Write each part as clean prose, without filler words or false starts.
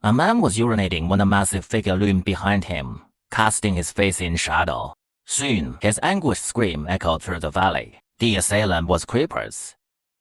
A man was urinating when a massive figure loomed behind him, casting his face in shadow. Soon, his anguished scream echoed through the valley. The assailant was creepers.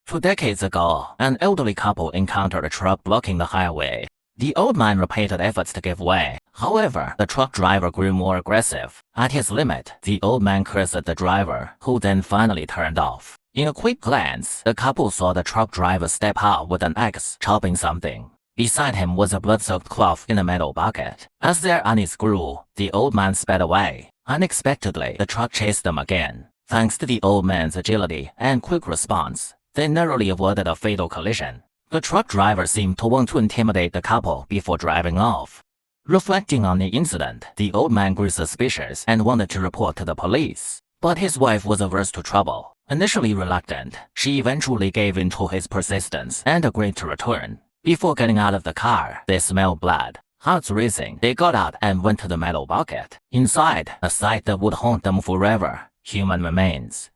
2 decades ago, an elderly couple encountered a truck blocking the highway. The old man repeated efforts to give way. However, the truck driver grew more aggressive. At his limit, the old man cursed the driver, who then finally turned off. In a quick glance, the couple saw the truck driver step out with an axe, chopping something. Beside him was a blood-soaked cloth in a metal bucket. As their unease grew, the old man sped away. Unexpectedly, the truck chased them again. Thanks to the old man's agility and quick response, they narrowly avoided a fatal collision. The truck driver seemed to want to intimidate the couple before driving off. Reflecting on the incident, the old man grew suspicious and wanted to report to the police. But his wife was averse to trouble. Initially reluctant, she eventually gave in to his persistence and agreed to return. Before getting out of the car, they smelled blood. Hearts racing, they got out and went to the metal bucket. Inside, a sight that would haunt them forever: human remains.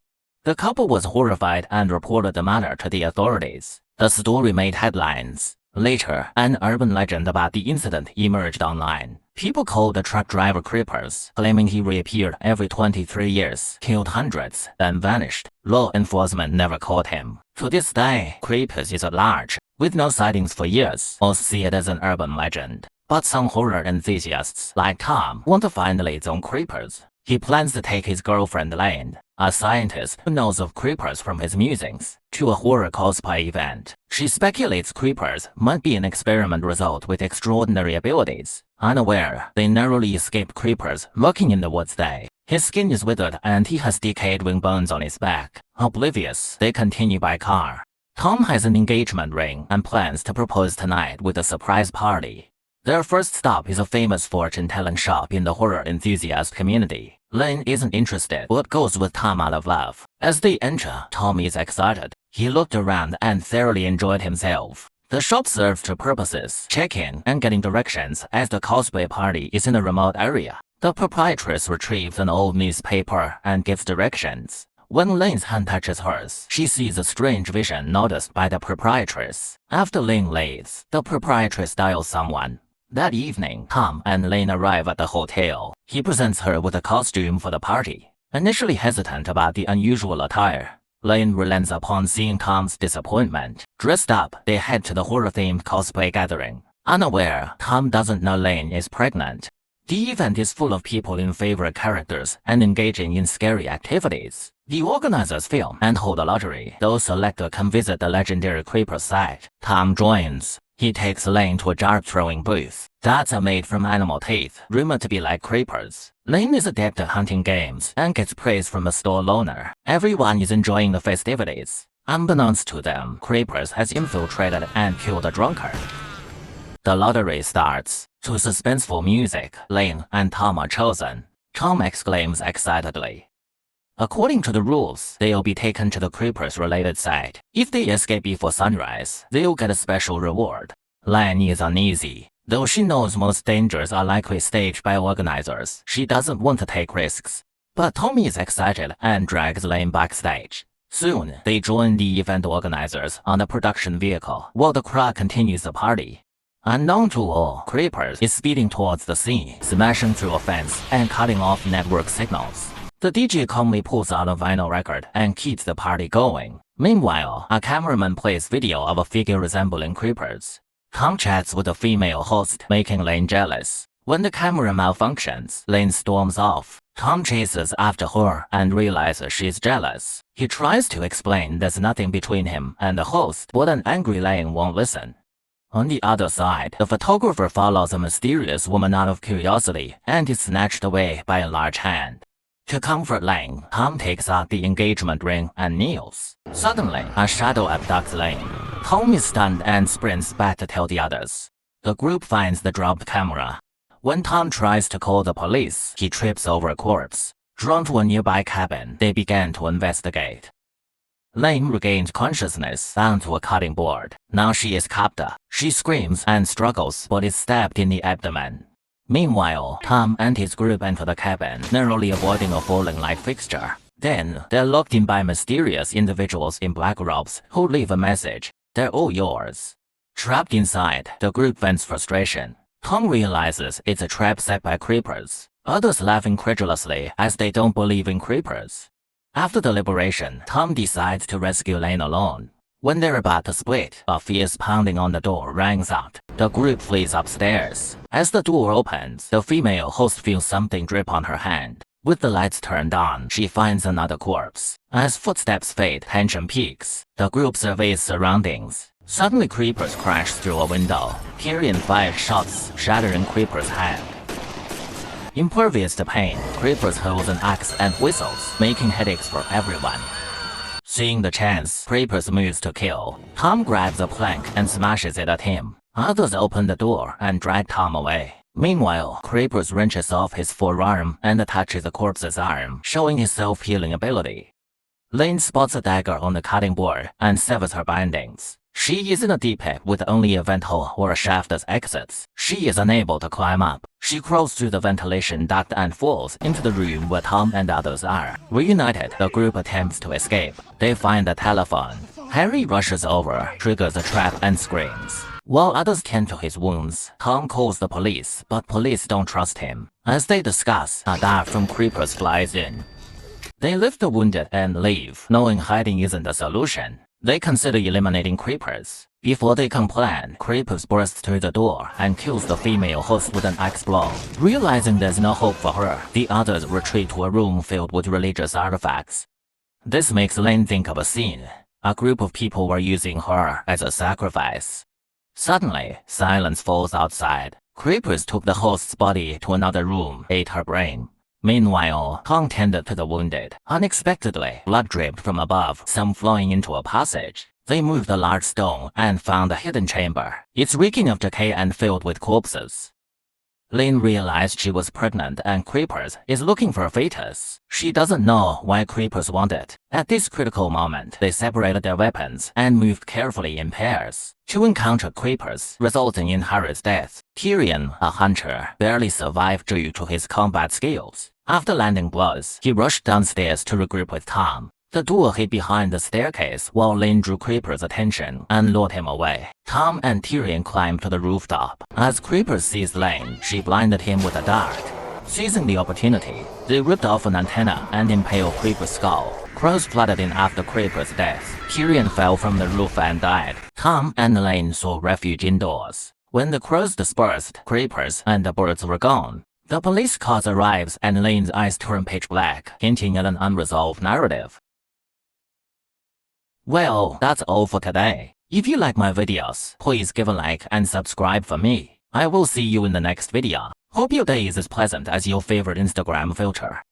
The couple was horrified and reported the matter to the authorities. The story made headlines. Later, an urban legend about the incident emerged online. People called the truck driver creepers, claiming he reappeared every 23 years, killed hundreds, then vanished. Law enforcement never caught him. To this day, creepers is at large. With no sightings for years, most see it as an urban legend. But some horror enthusiasts, like Tom, want to find the leads on creepers. He plans to take his girlfriend Lane, a scientist who knows of creepers from his musings, to a horror cosplay event. She speculates creepers might be an experiment result with extraordinary abilities. Unaware, they narrowly escape creepers lurking in the woods there. His skin is withered and he has decayed wing bones on his back. Oblivious, they continue by car. Tom has an engagement ring and plans to propose tonight with a surprise party. Their first stop is a famous fortune-telling shop in the horror enthusiast community. Lane isn't interested but goes with Tom out of love. As they enter, Tom is excited. He looked around and thoroughly enjoyed himself. The shop serves two purposes: check-in and getting directions, as the cosplay party is in a remote area. The proprietress retrieves an old newspaper and gives directions. When Lane's hand touches hers, she sees a strange vision noticed by the proprietress. After Lane leaves, the proprietress dials someone. That evening, Tom and Lane arrive at the hotel. He presents her with a costume for the party. Initially hesitant about the unusual attire, Lane relents upon seeing Tom's disappointment. Dressed up, they head to the horror-themed cosplay gathering. Unaware, Tom doesn't know Lane is pregnant. The event is full of people in favorite characters and engaging in scary activities. The organizers film and hold a lottery. Those selected can visit the legendary creeper site. Tom joins. He takes Lane to a dart-throwing booth. Darts are made from animal teeth, rumored to be like creepers. Lane is adept at hunting games and gets praise from the stall owner. Everyone is enjoying the festivities. Unbeknownst to them, creepers has infiltrated and killed a drunkard. The lottery starts. To suspenseful music, Lane and Tom are chosen. Tom exclaims excitedly. According to the rules, they'll be taken to the creepers related site. If they escape before sunrise, they'll get a special reward. Lane is uneasy. Though she knows most dangers are likely staged by organizers, she doesn't want to take risks. But Tommy is excited and drags Lane backstage. Soon, they join the event organizers on a production vehicle, while the crowd continues the party. Unknown to all, Creepers is speeding towards the scene, smashing through a fence and cutting off network signals. The DJ calmly pulls out a vinyl record and keeps the party going. Meanwhile, a cameraman plays video of a figure resembling Creepers. Tom chats with the female host, making Lane jealous. When the camera malfunctions, Lane storms off. Tom chases after her and realizes she's jealous. He tries to explain there's nothing between him and the host, but an angry Lane won't listen. On the other side, the photographer follows a mysterious woman out of curiosity and is snatched away by a large hand. To comfort Lane, Tom takes out the engagement ring and kneels. Suddenly, a shadow abducts Lane. Tom is stunned and sprints back to tell the others. The group finds the dropped camera. When Tom tries to call the police, he trips over a corpse. Drawn to a nearby cabin, they begin to investigate. Lane regained consciousness bound to a cutting board. Now she is captive. She screams and struggles but is stabbed in the abdomen. Meanwhile, Tom and his group enter the cabin, narrowly avoiding a falling light fixture. Then, they're locked in by mysterious individuals in black robes who leave a message. They're all yours. Trapped inside, the group vents frustration. Tom realizes it's a trap set by creepers. Others laugh incredulously as they don't believe in creepers. After deliberation, Tom decides to rescue Lane alone. When they're about to split, a fierce pounding on the door rings out. The group flees upstairs. As the door opens, the female host feels something drip on her hand. With the lights turned on, she finds another corpse. As footsteps fade, tension peaks. The group surveys surroundings. Suddenly, creepers crash through a window. Tyrion fires shots, shattering Creeper's hand. Impervious to pain, Creepers hold an axe and whistles, making headaches for everyone. Seeing the chance, Creepers moves to kill. Tom grabs a plank and smashes it at him. Others open the door and drag Tom away. Meanwhile, Creepers wrenches off his forearm and attaches the corpse's arm, showing his self-healing ability. Lane spots a dagger on the cutting board and severs her bindings. She is in a deep pit with only a vent hole or a shaft as exits. She is unable to climb up. She crawls through the ventilation duct and falls into the room where Tom and others are. Reunited, the group attempts to escape. They find a telephone. Harry rushes over, triggers a trap and screams. While others tend to his wounds, Tom calls the police, but police don't trust him. As they discuss, a dart from Creepers flies in. They lift the wounded and leave, knowing hiding isn't a solution. They consider eliminating Creepers. Before they can plan, Creepers bursts through the door and kills the female host with an axe blow. Realizing there's no hope for her, the others retreat to a room filled with religious artifacts. This makes Lane think of a scene. A group of people were using her as a sacrifice. Suddenly, silence falls outside. Creepers took the host's body to another room, ate her brain. Meanwhile, Tom tended to the wounded. Unexpectedly, blood dripped from above, some flowing into a passage. They moved a large stone and found a hidden chamber. It's reeking of decay and filled with corpses. Lane realized she was pregnant and Creepers is looking for a fetus. She doesn't know why Creepers want it. At this critical moment, they separated their weapons and moved carefully in pairs. Two encountered Creepers, resulting in Harry's death. Tyrion, a hunter, barely survived due to his combat skills. After landing blows, he rushed downstairs to regroup with Tom. The duo hid behind the staircase while Lane drew Creeper's attention and lured him away. Tom and Tyrion climbed to the rooftop. As Creepers seized Lane, she blinded him with a dart. Seizing the opportunity, they ripped off an antenna and impaled Creeper's skull. Crows flooded in after Creeper's death. Tyrion fell from the roof and died. Tom and Lane sought refuge indoors. When the crows dispersed, Creepers and the birds were gone. The police car arrives and Lane's eyes turn pitch black, hinting at an unresolved narrative. Well, that's all for today. If you like my videos, please give a like and subscribe for me. I will see you in the next video. Hope your day is as pleasant as your favorite Instagram filter.